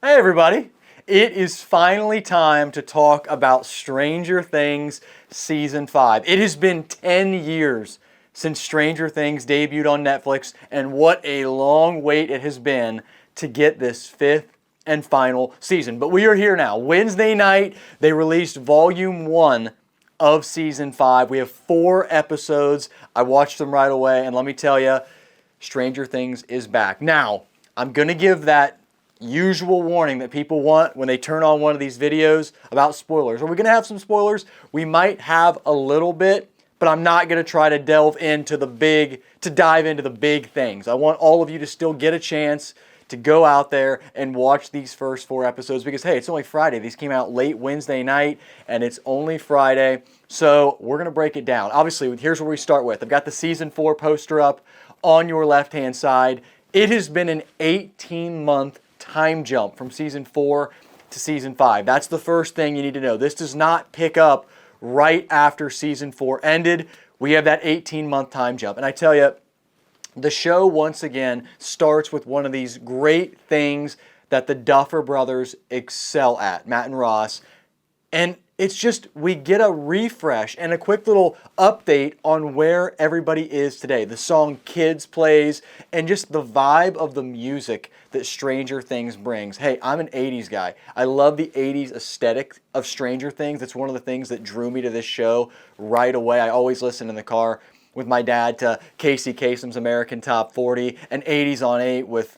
Hey everybody! It is finally time to talk about Stranger Things Season 5. It has been 10 years since Stranger Things debuted on Netflix, and what a long wait it has been to get this fifth and final season. But we are here now. Wednesday night, they released Volume 1 of Season 5. We have 4 episodes. I watched them right away, and let me tell you, Stranger Things is back. Now, I'm going to give that usual warning that people want when they turn on one of these videos about spoilers. Are we going to have some spoilers? We might have a little bit, but I'm not going to try to dive into the big things. I want all of you to still get a chance to go out there and watch these first 4 episodes because, hey, it's only Friday. These came out late Wednesday night, and it's only Friday, so we're going to break it down. Obviously, here's where we start with. I've got the Season 4 poster up on your left-hand side. It has been an 18-month time jump from Season 4 to Season 5. That's the first thing you need to know. This does not pick up right after Season 4 ended. We have that 18-month time jump. And I tell you, the show once again starts with one of these great things that the Duffer Brothers excel at, Matt and Ross. And it's just, we get a refresh and a quick little update on where everybody is today. The song Kids plays, and just the vibe of the music that Stranger Things brings. Hey, I'm an 80s guy. I love the 80s aesthetic of Stranger Things. That's one of the things that drew me to this show right away. I always listen in the car with my dad to Casey Kasem's American Top 40 and 80s on 8 with,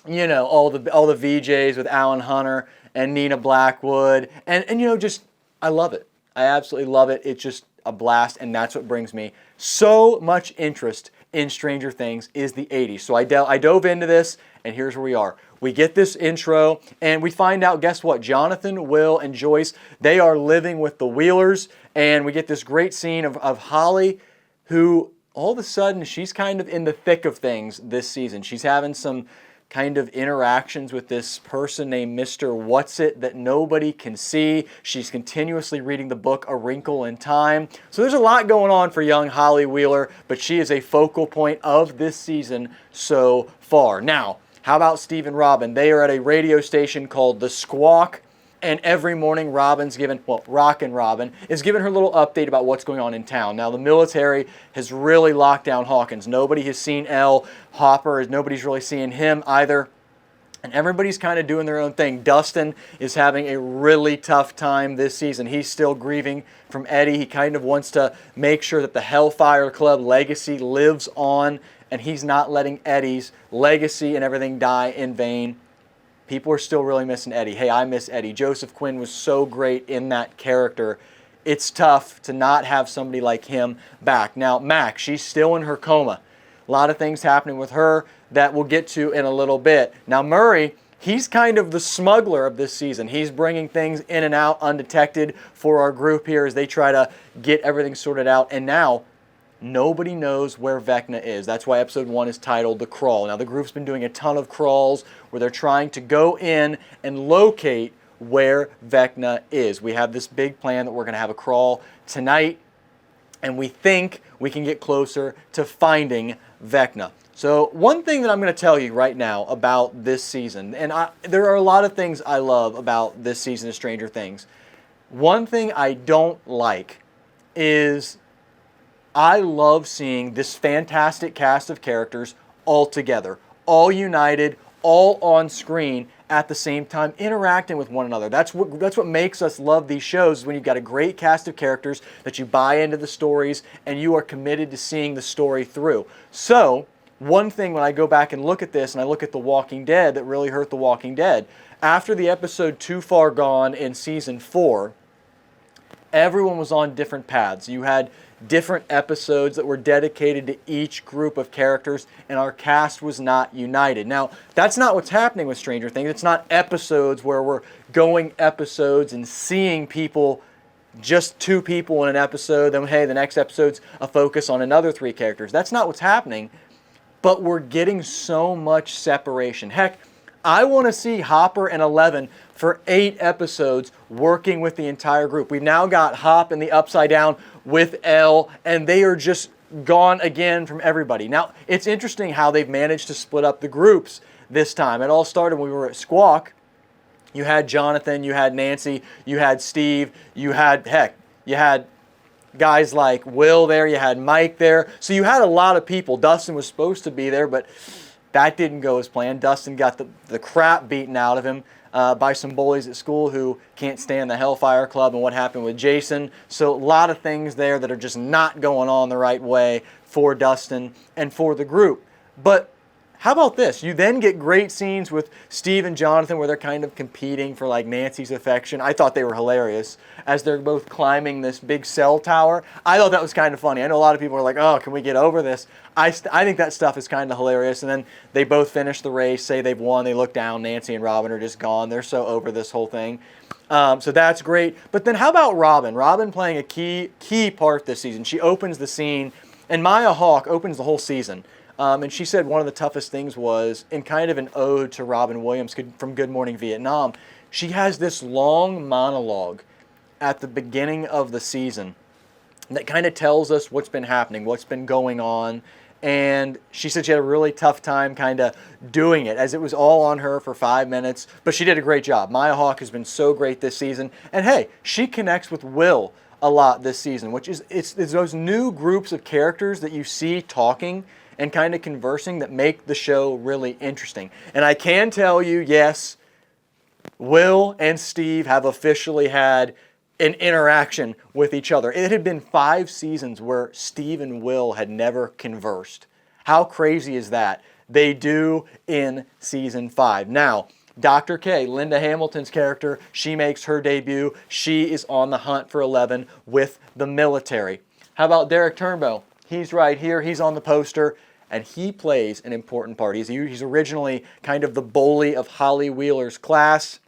you know, all the VJs with Alan Hunter and Nina Blackwood, and you know, just, I love it. I absolutely love it. It's just a blast, and that's what brings me so much interest in Stranger Things is the 80s. So I dove into this, and here's where we are. We get this intro, and we find out, guess what? Jonathan, Will, and Joyce, they are living with the Wheelers, and we get this great scene of Holly, who all of a sudden, she's kind of in the thick of things this season. She's having some kind of interactions with this person named Mr. Whatsit that nobody can see. She's continuously reading the book A Wrinkle in Time. So there's a lot going on for young Holly Wheeler, but she is a focal point of this season so far. Now, how about Steve and Robin? They are at a radio station called The Squawk, and every morning Rockin' Robin is giving her little update about what's going on in town. Now, the military has really locked down Hawkins. Nobody has seen Elle. Hopper, nobody's really seeing him either. And everybody's kind of doing their own thing. Dustin is having a really tough time this season. He's still grieving from Eddie. He kind of wants to make sure that the Hellfire Club legacy lives on, and he's not letting Eddie's legacy and everything die in vain. People are still really missing Eddie. Hey, I miss Eddie. Joseph Quinn was so great in that character. It's tough to not have somebody like him back. Now, Mac, she's still in her coma. A lot of things happening with her that we'll get to in a little bit. Now, Murray, he's kind of the smuggler of this season. He's bringing things in and out undetected for our group here as they try to get everything sorted out. And now, nobody knows where Vecna is. That's why episode 1 is titled The Crawl. Now, the group's been doing a ton of crawls where they're trying to go in and locate where Vecna is. We have this big plan that we're going to have a crawl tonight, and we think we can get closer to finding Vecna. So one thing that I'm going to tell you right now about this season, and there are a lot of things I love about this season of Stranger Things. One thing I don't like is I love seeing this fantastic cast of characters all together, all united, all on screen at the same time, interacting with one another. That's what makes us love these shows, is when you've got a great cast of characters that you buy into the stories and you are committed to seeing the story through. So, one thing when I go back and look at this and I look at The Walking Dead that really hurt The Walking Dead, after the episode Too Far Gone in Season 4, everyone was on different paths. You had different episodes that were dedicated to each group of characters, and our cast was not united. Now, that's not what's happening with Stranger Things. It's not episodes where we're going episodes and seeing people, just 2 people in an episode, then hey, the next episode's a focus on another 3 characters. That's not what's happening, but we're getting so much separation. Heck, I want to see Hopper and Eleven for 8 episodes working with the entire group. We've now got Hop in the Upside Down with Elle, and they are just gone again from everybody. Now, it's interesting how they've managed to split up the groups this time. It all started when we were at Squawk, You had Jonathan, you had Nancy, you had Steve, you had guys like Will there, you had Mike there. So you had a lot of people. Dustin was supposed to be there, but that didn't go as planned. Dustin got the crap beaten out of him by some bullies at school who can't stand the Hellfire Club and what happened with Jason. So a lot of things there that are just not going on the right way for Dustin and for the group. But how about this? You then get great scenes with Steve and Jonathan where they're kind of competing for like Nancy's affection. I thought they were hilarious as they're both climbing this big cell tower. I thought that was kind of funny. I know a lot of people are like, oh, can we get over this? I think that stuff is kind of hilarious. And then they both finish the race, say they've won. They look down. Nancy and Robin are just gone. They're so over this whole thing. So that's great. But then how about Robin? Robin playing a key part this season. She opens the scene, and Maya Hawke opens the whole season. And she said one of the toughest things was, in kind of an ode to Robin Williams from Good Morning Vietnam, she has this long monologue at the beginning of the season that kind of tells us what's been happening, what's been going on. And she said she had a really tough time kind of doing it, as it was all on her for 5 minutes. But she did a great job. Maya Hawke has been so great this season. And hey, she connects with Will a lot this season, which is it's those new groups of characters that you see talking and kind of conversing that make the show really interesting. And I can tell you, yes, Will and Steve have officially had an interaction with each other. It had been 5 seasons where Steve and Will had never conversed. How crazy is that? They do in season 5. Now, Dr. K, Linda Hamilton's character, she makes her debut. She is on the hunt for 11 with the military. How about Derek Turnbow? He's right here. He's on the poster, and he plays an important part. He's originally kind of the bully of Holly Wheeler's class,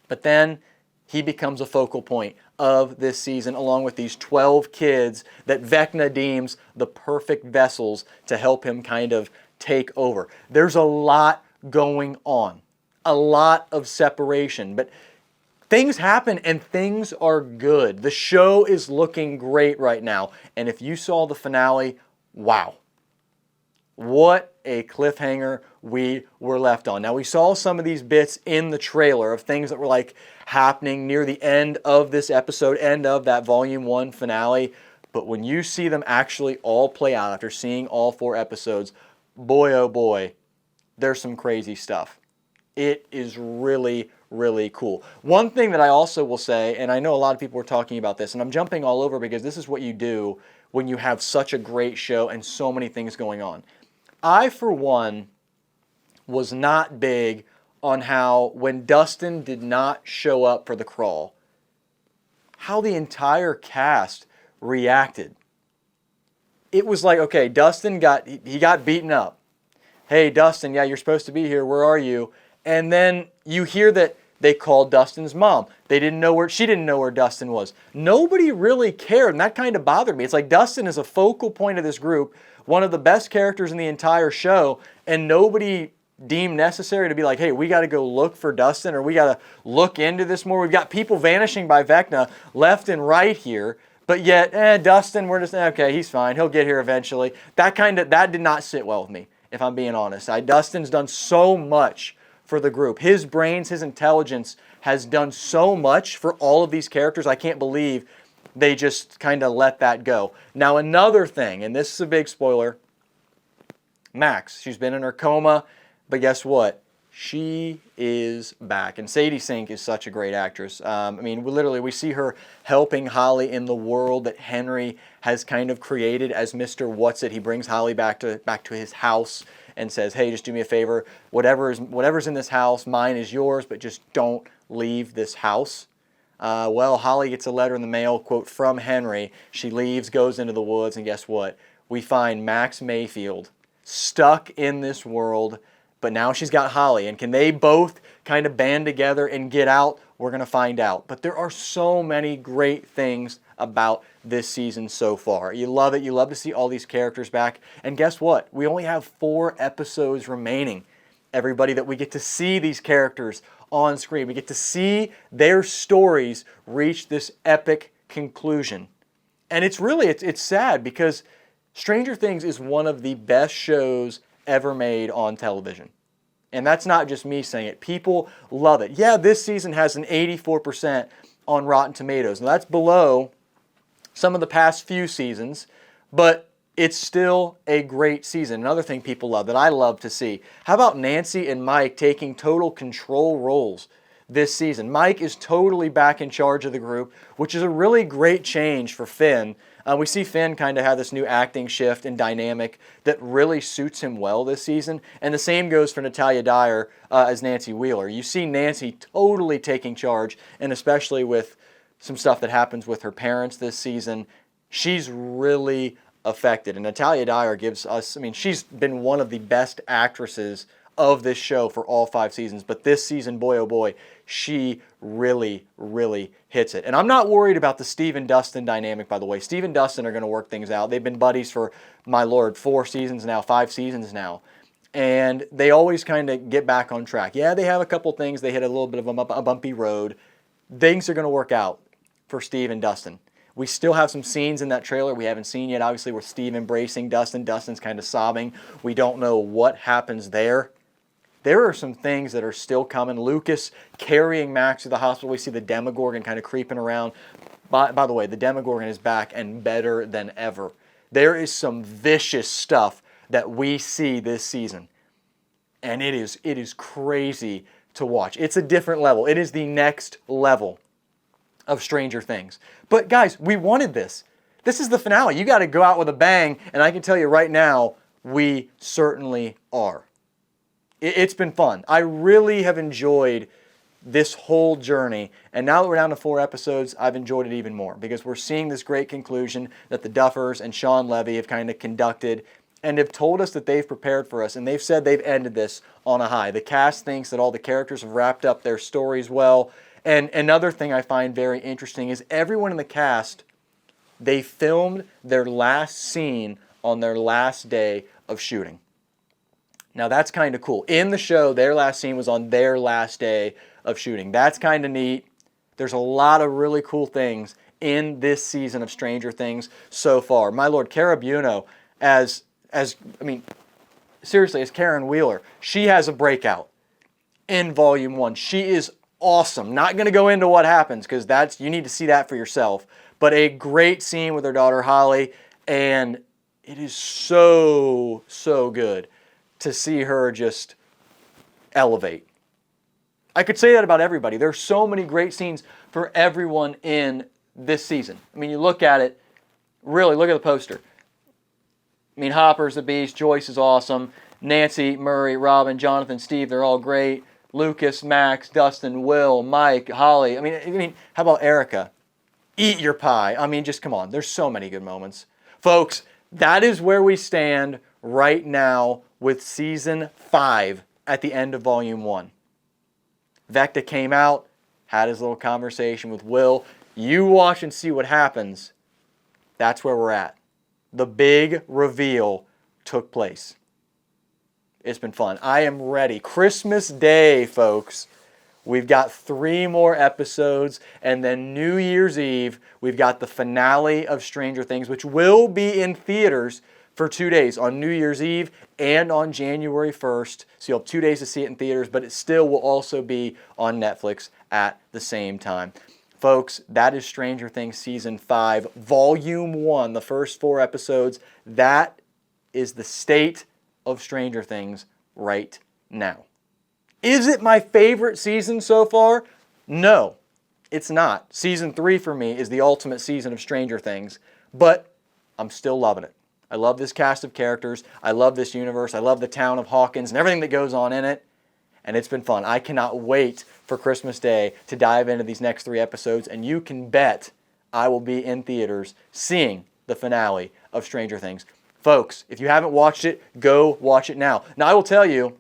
but then he becomes a focal point of this season, along with these 12 kids that Vecna deems the perfect vessels to help him kind of take over. There's a lot going on, a lot of separation, but things happen and things are good. The show is looking great right now. And if you saw the finale, wow. What a cliffhanger we were left on. Now, we saw some of these bits in the trailer of things that were like happening near the end of this episode, end of that Volume 1 finale. But when you see them actually all play out after seeing all 4 episodes, boy, oh boy, there's some crazy stuff. It is really, really cool. One thing that I also will say, and I know a lot of people were talking about this, and I'm jumping all over because this is what you do when you have such a great show and so many things going on. I, for one, was not big on how when Dustin did not show up for the crawl, how the entire cast reacted. It was like, okay, Dustin got beaten up. Hey, Dustin, yeah, you're supposed to be here. Where are you? And then you hear that they called Dustin's mom. She didn't know where Dustin was. Nobody really cared, and that kind of bothered me. It's like Dustin is a focal point of this group, one of the best characters in the entire show, and nobody deemed necessary to be like, hey, we got to go look for Dustin, or we got to look into this more. We've got people vanishing by Vecna left and right here, but yet, Dustin, we're just, okay, he's fine. He'll get here eventually. That did not sit well with me, if I'm being honest. Dustin's done so much for the group. His brains, his intelligence has done so much for all of these characters. I can't believe they just kind of let that go. Now, another thing, and this is a big spoiler, Max, she's been in her coma, but guess what? She is back. And Sadie Sink is such a great actress. We see her helping Holly in the world that Henry has kind of created as Mr. What's-It. He brings Holly back to his house and says, hey, just do me a favor. Whatever's in this house, mine is yours, but just don't leave this house. Holly gets a letter in the mail, quote, from Henry. She leaves, goes into the woods, and guess what? We find Max Mayfield stuck in this world, but now she's got Holly. And can they both kind of band together and get out? We're going to find out. But there are so many great things about this season so far. You love it. You love to see all these characters back. And guess what? We only have 4 episodes remaining. Everybody, that we get to see these characters on screen. We get to see their stories reach this epic conclusion. And it's sad because Stranger Things is one of the best shows ever made on television. And that's not just me saying it. People love it. Yeah, this season has an 84% on Rotten Tomatoes. Now, that's below some of the past few seasons, but it's still a great season. Another thing people love that I love to see. How about Nancy and Mike taking total control roles this season? Mike is totally back in charge of the group, which is a really great change for Finn. We see Finn kind of have this new acting shift and dynamic that really suits him well this season. And the same goes for Natalia Dyer as Nancy Wheeler. You see Nancy totally taking charge, and especially with some stuff that happens with her parents this season, she's really affected. And Natalia Dyer gives us, she's been one of the best actresses of this show for all 5 seasons. But this season, boy oh boy, she really, really hits it. And I'm not worried about the Steve and Dustin dynamic, by the way. Steve and Dustin are going to work things out. They've been buddies for, my lord, 4 seasons now, 5 seasons now. And they always kind of get back on track. Yeah, they have a couple things. They hit a little bit of a bumpy road. Things are going to work out for Steve and Dustin. We still have some scenes in that trailer we haven't seen yet, obviously, with Steve embracing Dustin. Dustin's kind of sobbing. We don't know what happens there. There are some things that are still coming. Lucas carrying Max to the hospital. We see the Demogorgon kind of creeping around. By the way, the Demogorgon is back and better than ever. There is some vicious stuff that we see this season. And it is crazy to watch. It's a different level. It is the next level of Stranger Things. But guys, we wanted this. This is the finale. You got to go out with a bang, and I can tell you right now, we certainly are. It's been fun. I really have enjoyed this whole journey, and now that we're down to 4 episodes, I've enjoyed it even more because we're seeing this great conclusion that the Duffers and Sean Levy have kind of conducted and have told us that they've prepared for us, and they've said they've ended this on a high. The cast thinks that all the characters have wrapped up their stories well. And another thing I find very interesting is everyone in the cast, they filmed their last scene on their last day of shooting. Now that's kind of cool. In the show, their last scene was on their last day of shooting. That's kind of neat. There's a lot of really cool things in this season of Stranger Things so far. My lord, Cara Buono seriously, as Karen Wheeler, she has a breakout in Volume 1. She is awesome. Not going to go into what happens because you need to see that for yourself. But a great scene with her daughter Holly, and it is so, so good to see her just elevate. I could say that about everybody. There's so many great scenes for everyone in this season. You look at it, really, look at the poster. Hopper's the beast, Joyce is awesome, Nancy, Murray, Robin, Jonathan, Steve, they're all great. Lucas, Max, Dustin, Will, Mike, Holly. How about Erica? Eat your pie. Just come on. There's so many good moments. Folks, that is where we stand right now with Season 5 at the end of Volume 1. Vecna came out, had his little conversation with Will. You watch and see what happens. That's where we're at. The big reveal took place. It's been fun. I am ready. Christmas Day, folks. We've got 3 more episodes, and then New Year's Eve, we've got the finale of Stranger Things, which will be in theaters for 2 days, on New Year's Eve and on January 1st. So you'll have 2 days to see it in theaters, but it still will also be on Netflix at the same time. Folks, that is Stranger Things Season 5, Volume 1, the first 4 episodes. That is the state of Stranger Things right now. Is it my favorite season so far? No, it's not. Season 3 for me is the ultimate season of Stranger Things, but I'm still loving it. I love this cast of characters. I love this universe. I love the town of Hawkins and everything that goes on in it, and it's been fun. I cannot wait for Christmas Day to dive into these next 3 episodes, and you can bet I will be in theaters seeing the finale of Stranger Things. Folks, if you haven't watched it, go watch it now. Now, I will tell you,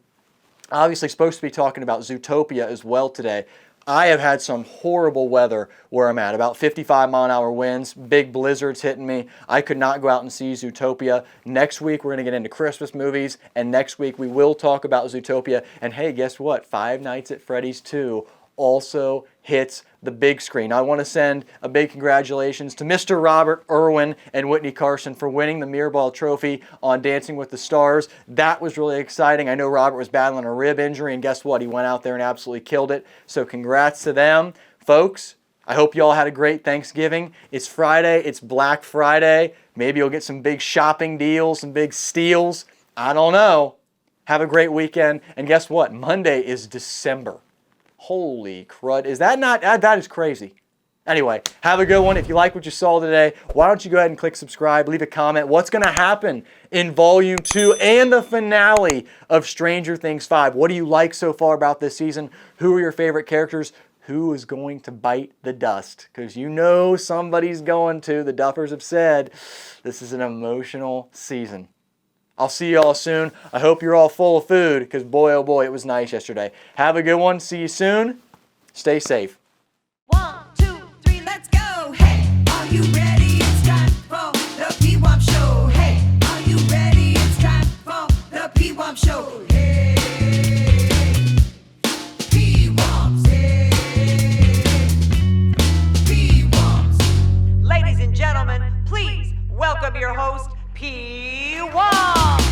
obviously supposed to be talking about Zootopia as well today. I have had some horrible weather where I'm at, about 55-mile-an-hour winds, big blizzards hitting me. I could not go out and see Zootopia. Next week, we're going to get into Christmas movies, and next week we will talk about Zootopia. And hey, guess what? Five Nights at Freddy's 2 also hits the big screen. I want to send a big congratulations to Mr. Robert Irwin and Whitney Carson for winning the Mirrorball Trophy on Dancing with the Stars. That was really exciting. I know Robert was battling a rib injury, and guess what? He went out there and absolutely killed it. So congrats to them. Folks, I hope you all had a great Thanksgiving. It's Friday. It's Black Friday. Maybe you'll get some big shopping deals, some big steals. I don't know. Have a great weekend. And guess what? Monday is December. Holy crud. Is that not? That is crazy. Anyway, have a good one. If you like what you saw today, why don't you go ahead and click subscribe, leave a comment. What's going to happen in Volume 2 and the finale of Stranger Things 5? What do you like so far about this season? Who are your favorite characters? Who is going to bite the dust? Because you know somebody's going to. The Duffers have said this is an emotional season. I'll see you all soon. I hope you're all full of food because boy, oh boy, it was nice yesterday. Have a good one. See you soon. Stay safe. 1, 2, 3, let's go. Hey, are you ready? It's time for the Pwamps Show. Hey, are you ready? It's time for the Pwamps Show. Hey, Pwamps. Hey, Pwamps. Ladies and gentlemen, please welcome your host, Pwamps.